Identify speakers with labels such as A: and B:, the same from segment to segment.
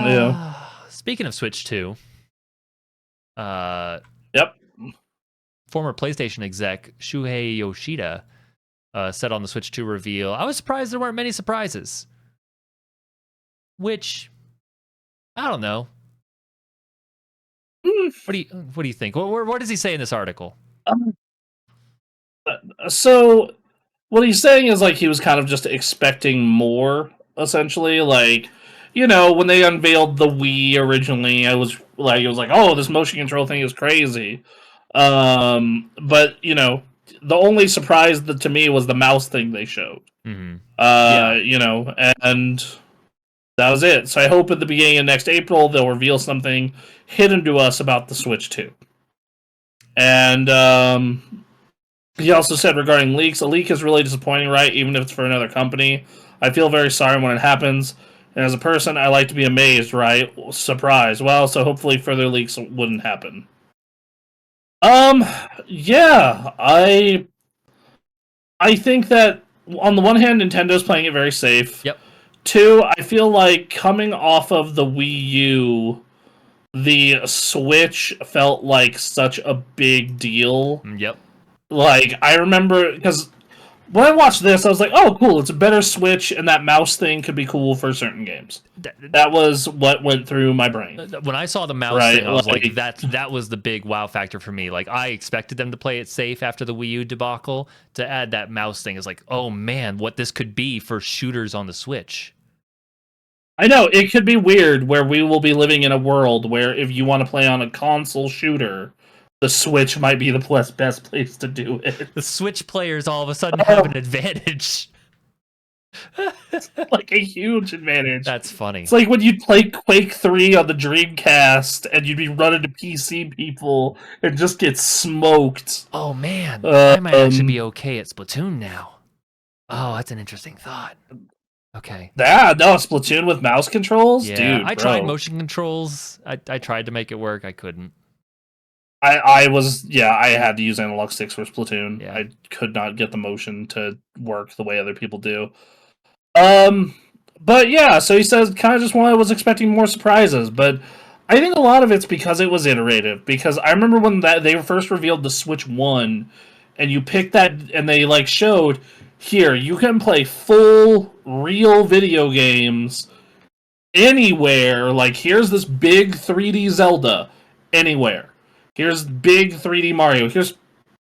A: Yeah.
B: Speaking of Switch 2, uh,
A: Yep.
B: former PlayStation exec Shuhei Yoshida said on the Switch 2 reveal, I was surprised there weren't many surprises. Which, I don't know. What do you think? What does he say in this article?
A: So what he's saying is like he was kind of just expecting more, essentially. Like, when they unveiled the Wii originally, it was like, oh, this motion control thing is crazy. But the only surprise to me was the mouse thing they showed.
B: Mm-hmm.
A: And that was it. So I hope at the beginning of next April they'll reveal something hidden to us about the Switch 2. And he also said regarding leaks, a leak is really disappointing, right? Even if it's for another company. I feel very sorry when it happens. And as a person, I like to be amazed, right? Surprised. Well, so hopefully further leaks wouldn't happen. Yeah, I think that on the one hand, Nintendo's playing it very safe.
B: Yep.
A: Two, I feel like coming off of the Wii U, the Switch felt like such a big deal.
B: Yep.
A: Like, I remember, because when I watched this, I was like, oh, cool, it's a better Switch, and that mouse thing could be cool for certain games. That was what went through my brain.
B: When I saw the mouse thing, I was like, that was the big wow factor for me. Like, I expected them to play it safe after the Wii U debacle. To add that mouse thing is like, oh man, what this could be for shooters on the Switch.
A: I know, it could be weird where we will be living in a world where if you want to play on a console shooter, the Switch might be the best place to do it.
B: The Switch players all of a sudden have an advantage.
A: Like a huge advantage.
B: That's funny.
A: It's like when you'd play Quake 3 on the Dreamcast and you'd be running to PC people and just get smoked.
B: Oh man, I might actually be okay at Splatoon now. Oh, that's an interesting thought. Okay.
A: Yeah, no, Splatoon with mouse controls?
B: Yeah,
A: Dude,
B: I tried motion controls. I tried to make it work. I couldn't.
A: I had to use analog sticks for Splatoon.
B: Yeah.
A: I could not get the motion to work the way other people do. But yeah, so he says kind of just one I was expecting more surprises, but I think a lot of it's because it was iterative. Because I remember when they first revealed the Switch 1, and you picked that, and they showed, here, you can play full, real video games anywhere. Like, here's this big 3D Zelda, anywhere. Here's big 3D Mario. Here's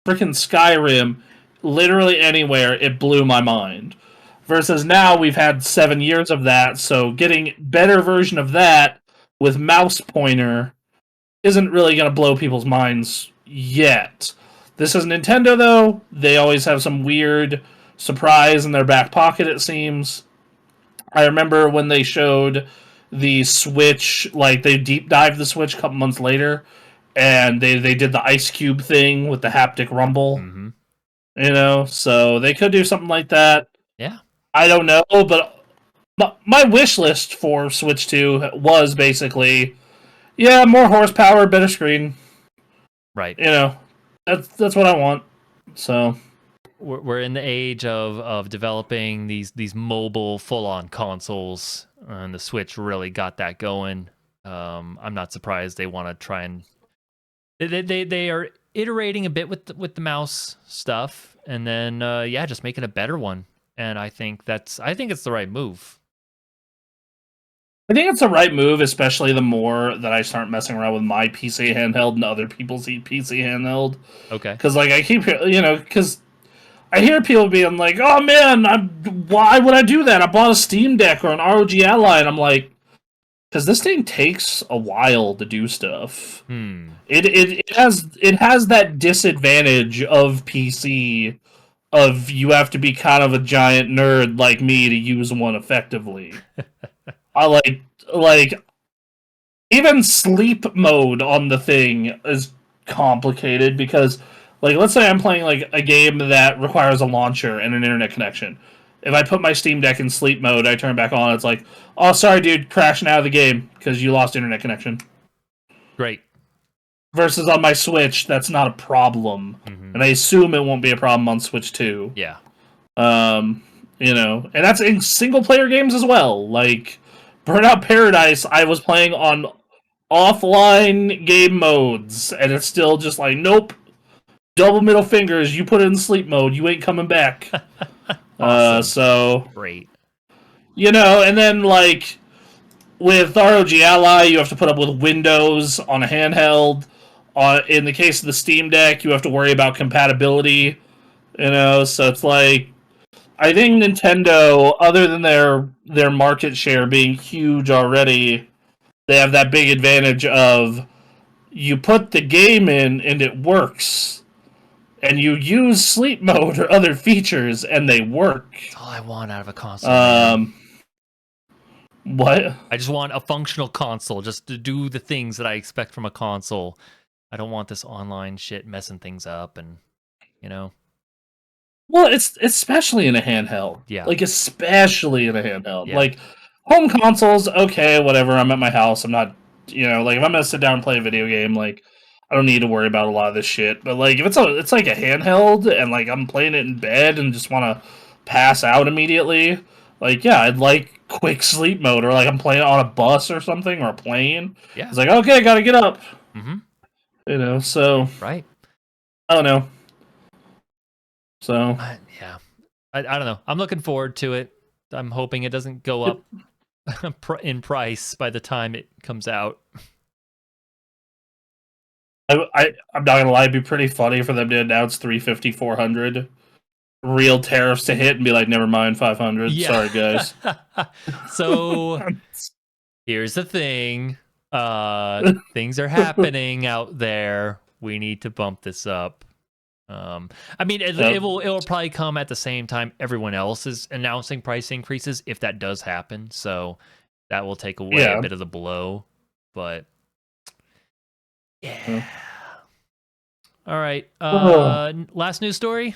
A: freaking Skyrim. Literally anywhere. It blew my mind. Versus now we've had 7 years of that, so getting better version of that with mouse pointer isn't really going to blow people's minds yet. This is Nintendo, though. They always have some weird surprise in their back pocket, it seems. I remember when they showed the Switch, they deep dived the Switch a couple months later, and they did the Ice Cube thing with the haptic rumble.
B: Mm-hmm.
A: So they could do something like that.
B: Yeah.
A: I don't know, but my wish list for Switch 2 was basically, more horsepower, better screen.
B: Right.
A: That's what I want. So
B: we're in the age of developing these mobile full-on consoles, and the Switch really got that going. I'm not surprised they want to try and they are iterating a bit with the mouse stuff, and then just making a better one. And I think it's the right move.
A: I think it's the right move, especially the more that I start messing around with my PC handheld and other people's PC handheld.
B: Okay.
A: Because I keep because I hear people being like, "Oh man, why would I do that? I bought a Steam Deck or an ROG Ally," and I'm like, because this thing takes a while to do stuff. It has that disadvantage of PC. Of you have to be kind of a giant nerd like me to use one effectively. I like even sleep mode on the thing is complicated because let's say I'm playing a game that requires a launcher and an internet connection. If I put my Steam Deck in sleep mode, I turn back on, it's like, oh sorry dude, crashing out of the game because you lost internet connection.
B: Great.
A: Versus on my Switch, that's not a problem. Mm-hmm. And I assume it won't be a problem on Switch 2.
B: Yeah.
A: And that's in single-player games as well. Burnout Paradise, I was playing on offline game modes, and it's still just like, nope, double middle fingers, you put it in sleep mode, you ain't coming back.
B: Awesome.
A: So,
B: Great.
A: and then, like, with ROG Ally, you have to put up with Windows on a handheld. In the case of the Steam Deck, you have to worry about compatibility, so it's like, I think Nintendo, other than their market share being huge already, they have that big advantage of you put the game in and it works, and you use sleep mode or other features and they work.
B: That's all I want out of a console. Man.
A: What?
B: I just want a functional console, just to do the things that I expect from a console. I don't want this online shit messing things up, and
A: Well, it's especially in a handheld.
B: Yeah.
A: Like, especially in a handheld.
B: Yeah.
A: Like, home consoles, okay, whatever. I'm at my house. I'm not, like, if I'm gonna sit down and play a video game, like, I don't need to worry about a lot of this shit. But like, if it's like a handheld and like I'm playing it in bed and just want to pass out immediately, like, yeah, I'd like quick sleep mode, or like I'm playing it on a bus or something, or a plane.
B: Yeah.
A: It's like, okay, gotta get up.
B: Mm-hmm.
A: So
B: right.
A: I don't know. So
B: yeah, I don't know. I'm looking forward to it. I'm hoping it doesn't go up in price by the time it comes out.
A: I'm not gonna lie, it'd be pretty funny for them to announce 350, 400 real tariffs to hit and be like, never mind, 500. Yeah. Sorry, guys.
B: So here's the thing. Things are happening out there. We need to bump this up. I mean, it will probably come at the same time everyone else is announcing price increases, if that does happen. So that will take away a bit of the blow. But yeah. All right. Last news story.